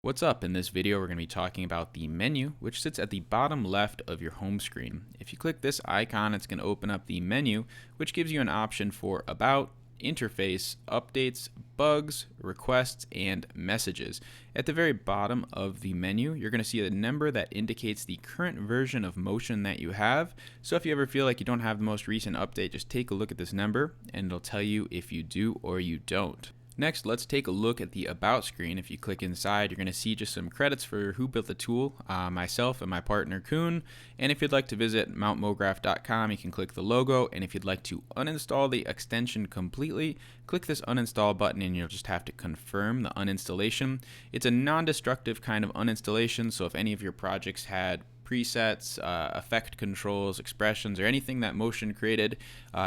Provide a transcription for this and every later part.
What's up? In this video, we're going to be talking about the menu, which sits at the bottom left of your home screen. If you click this icon, it's going to open up the menu, which gives you an option for About, Interface, Updates, Bugs, Requests, and Messages. At the very bottom of the menu, you're going to see a number that indicates the current version of Motion that you have. So if you ever feel like you don't have the most recent update, just take a look at this number, and it'll tell you if you do or you don't. Next, let's take a look at the About screen. If you click inside, you're going to see just some credits for who built the tool, myself and my partner Kuhn. And if you'd like to visit mountmograph.com, you can click the logo. And if you'd like to uninstall the extension completely, click this uninstall button and you'll just have to confirm the uninstallation. It's a non-destructive kind of uninstallation, so if any of your projects had presets, effect controls, expressions, or anything that Motion created,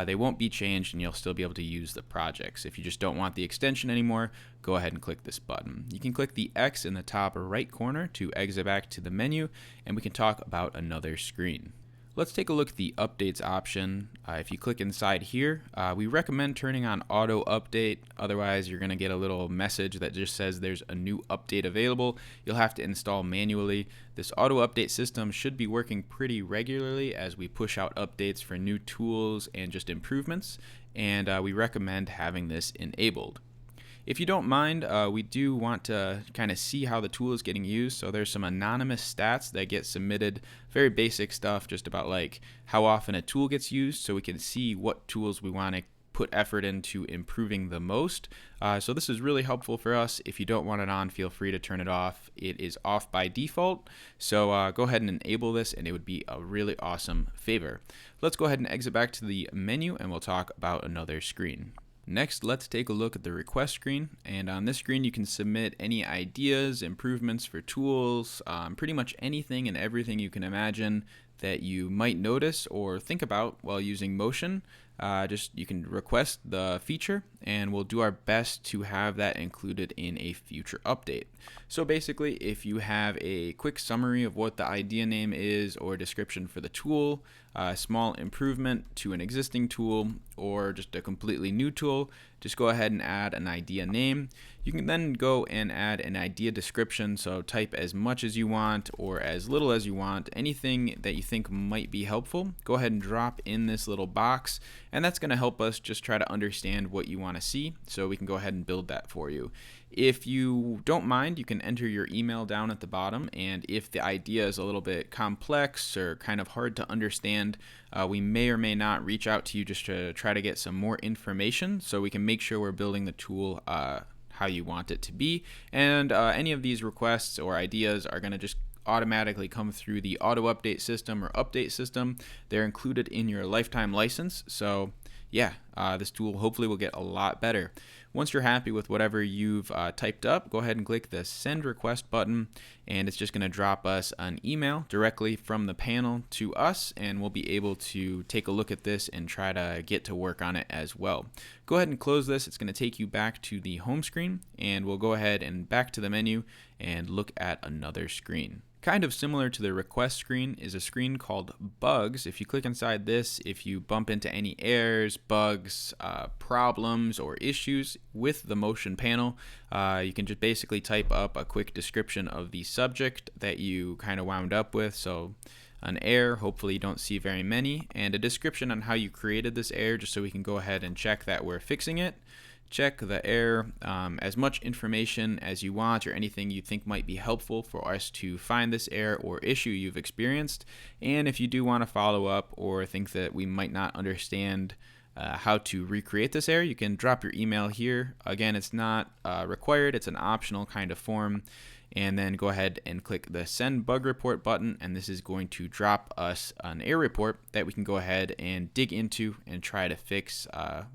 they won't be changed and you'll still be able to use the projects. If you just don't want the extension anymore, go ahead and click this button. You can click the X in the top right corner to exit back to the menu, and we can talk about another screen. Let's take a look at the updates option. If you click inside here, we recommend turning on auto update. Otherwise, you're going to get a little message that just says there's a new update available. You'll have to install manually. This auto update system should be working pretty regularly as we push out updates for new tools and just improvements. And we recommend having this enabled. If you don't mind, we do want to kind of see how the tool is getting used. So there's some anonymous stats that get submitted, very basic stuff just about like how often a tool gets used, so we can see what tools we want to put effort into improving the most. So this is really helpful for us. If you don't want it on, feel free to turn it off. It is off by default. So go ahead and enable this and it would be a really awesome favor. Let's go ahead and exit back to the menu and we'll talk about another screen. Next, let's take a look at the request screen, and on this screen you can submit any ideas, improvements for tools, pretty much anything and everything you can imagine that you might notice or think about while using Motion. You can request the feature and we'll do our best to have that included in a future update. So basically, if you have a quick summary of what the idea name is or description for the tool, a small improvement to an existing tool, or just a completely new tool, just go ahead and add an idea name. You can then go and add an idea description, so type as much as you want or as little as you want. Anything that you think might be helpful, go ahead and drop in this little box, and that's going to help us just try to understand what you want to see, so we can go ahead and build that for you. If you don't mind, you can enter your email down at the bottom, and if the idea is a little bit complex or kind of hard to understand, we may or may not reach out to you just to try to get some more information so we can make sure we're building the tool how you want it to be. And any of these requests or ideas are going to just automatically come through the auto update system or update system. They're included in your lifetime license, so yeah, this tool hopefully will get a lot better. Once you're happy with whatever you've typed up, go ahead and click the send request button, and it's just going to drop us an email directly from the panel to us, and we'll be able to take a look at this and try to get to work on it as well. Go ahead and close this. It's going to take you back to the home screen, and we'll go ahead and back to the menu and look at another screen. Kind of similar to the request screen is a screen called Bugs. If you click inside this, if you bump into any errors, bugs, problems, or issues with the Motion panel, you can just basically type up a quick description of the subject that you kind of wound up with. So an error, hopefully you don't see very many, and a description on how you created this error just so we can go ahead and check that we're fixing it. Check the error, as much information as you want or anything you think might be helpful for us to find this error or issue you've experienced. And if you do want to follow up or think that we might not understand how to recreate this error, you can drop your email here. Again, it's not required, it's an optional kind of form. And then go ahead and click the send bug report button, and this is going to drop us an error report that we can go ahead and dig into and try to fix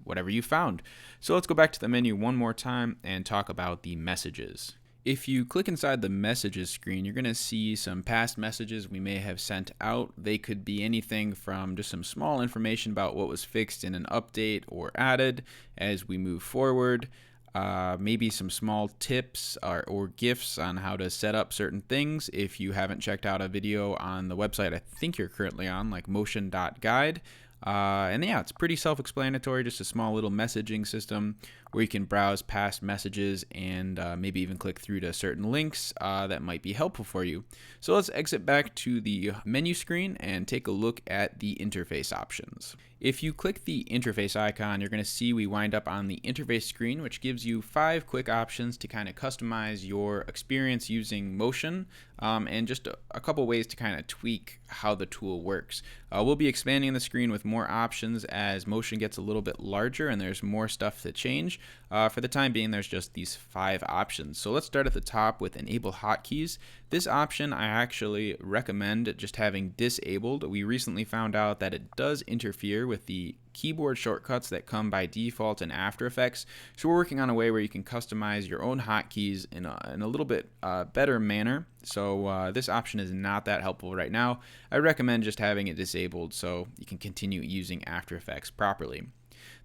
whatever you found. So let's go back to the menu one more time and talk about the messages. If you click inside the messages screen, you're going to see some past messages we may have sent out. They could be anything from just some small information about what was fixed in an update or added as we move forward. Maybe some small tips or GIFs on how to set up certain things. If you haven't checked out a video on the website I think you're currently on, like motion.guide. And yeah, it's pretty self-explanatory, just a small little messaging system where you can browse past messages and maybe even click through to certain links that might be helpful for you. So let's exit back to the menu screen and take a look at the interface options. If you click the interface icon, you're going to see we wind up on the interface screen, which gives you 5 quick options to kind of customize your experience using motion, and just a couple ways to kind of tweak how the tool works. We'll be expanding the screen with more options as motion gets a little bit larger and there's more stuff to change. For the time being, there's just these 5 options. So let's start at the top with enable hotkeys. This option I actually recommend just having disabled. We recently found out that it does interfere with the keyboard shortcuts that come by default in After Effects. So we're working on a way where you can customize your own hotkeys in a little bit better manner. So this option is not that helpful right now. I recommend just having it disabled so you can continue using After Effects properly.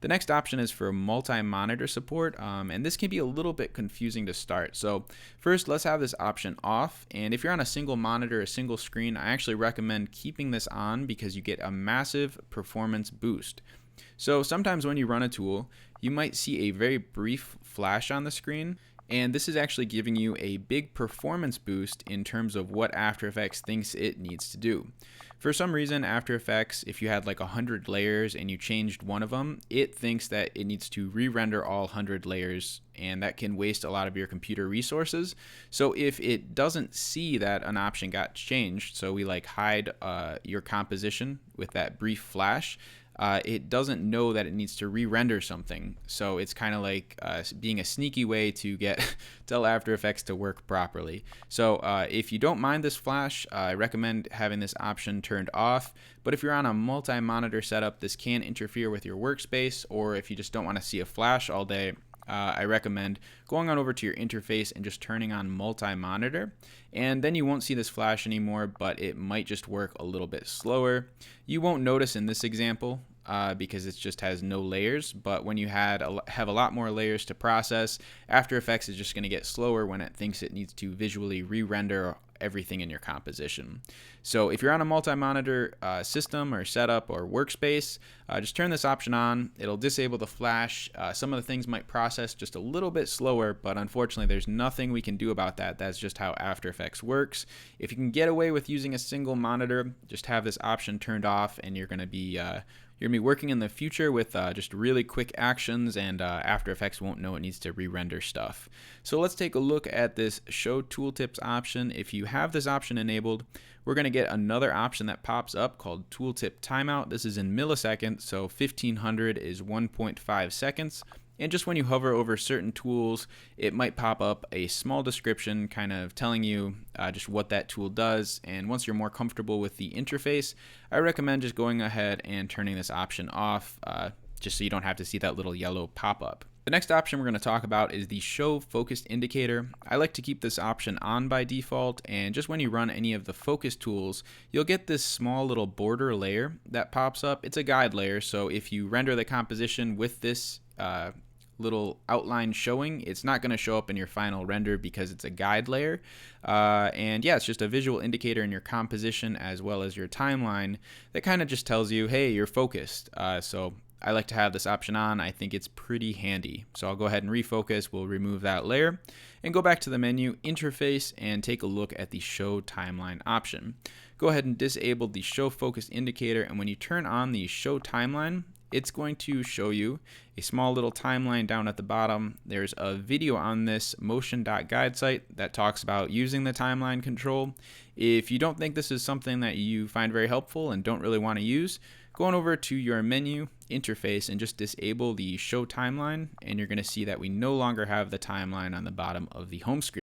The next option is for multi-monitor support, and this can be a little bit confusing to start. So first, let's have this option off, and if you're on a single monitor, a single screen, I actually recommend keeping this on because you get a massive performance boost. So sometimes when you run a tool, you might see a very brief flash on the screen, and this is actually giving you a big performance boost in terms of what After Effects thinks it needs to do. For some reason, After Effects, if you had like 100 layers and you changed one of them, it thinks that it needs to re-render all 100 layers, and that can waste a lot of your computer resources. So if it doesn't see that an option got changed, so we like hide your composition with that brief flash, it doesn't know that it needs to re-render something. So it's kind of like being a sneaky way to tell After Effects to work properly. So if you don't mind this flash, I recommend having this option turned off. But if you're on a multi-monitor setup, this can interfere with your workspace, or if you just don't want to see a flash all day, I recommend going on over to your interface and just turning on multi-monitor, and then you won't see this flash anymore, but it might just work a little bit slower. You won't notice in this example because it just has no layers, but when you have a lot more layers to process, After Effects is just going to get slower when it thinks it needs to visually re-render everything in your composition. So if you're on a multi-monitor system or setup or workspace, just turn this option on. It'll disable the flash. Some of the things might process just a little bit slower, but unfortunately there's nothing we can do about that. That's just how After Effects works. If you can get away with using a single monitor, just have this option turned off, and you're going to be working in the future with just really quick actions, and After Effects won't know it needs to re-render stuff. So let's take a look at this Show Tooltips option. If you have this option enabled, we're going to get another option that pops up called Tooltip Timeout. This is in milliseconds, so 1500 is 1.5 seconds. And just when you hover over certain tools, it might pop up a small description kind of telling you just what that tool does. And once you're more comfortable with the interface, I recommend just going ahead and turning this option off, just so you don't have to see that little yellow pop-up. The next option we're going to talk about is the Show Focused Indicator. I like to keep this option on by default, and just when you run any of the focus tools, you'll get this small little border layer that pops up. It's a guide layer, so if you render the composition with this little outline showing, it's not going to show up in your final render because it's a guide layer. And yeah, it's just a visual indicator in your composition as well as your timeline that kind of just tells you, hey, you're focused. So I like to have this option on. I think it's pretty handy. So I'll go ahead and refocus. We'll remove that layer and go back to the menu, interface, and take a look at the Show Timeline option. Go ahead and disable the Show Focus Indicator, and when you turn on the Show Timeline, it's going to show you a small little timeline down at the bottom. There's a video on this motion.guide site that talks about using the timeline control. If you don't think this is something that you find very helpful and don't really want to use, go on over to your menu, interface, and just disable the Show Timeline, and you're going to see that we no longer have the timeline on the bottom of the home screen.